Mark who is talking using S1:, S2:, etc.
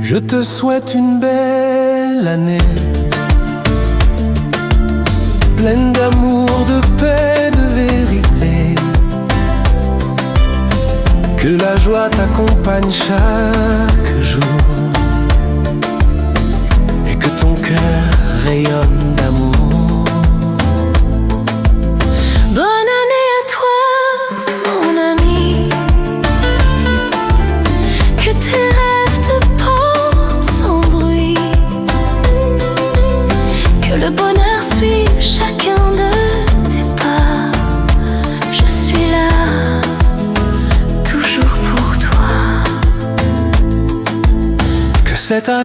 S1: Je te souhaite une belle année, pleine d'amour, de paix, de vérité. Que la joie t'accompagne chaque jour et que ton cœur rayonne d'amour.
S2: Bonne année à toi, mon ami. Que tes rêves te portent sans bruit. Que le bonheur suive chacun de tes pas. Je suis là, toujours pour toi.
S1: Que cette année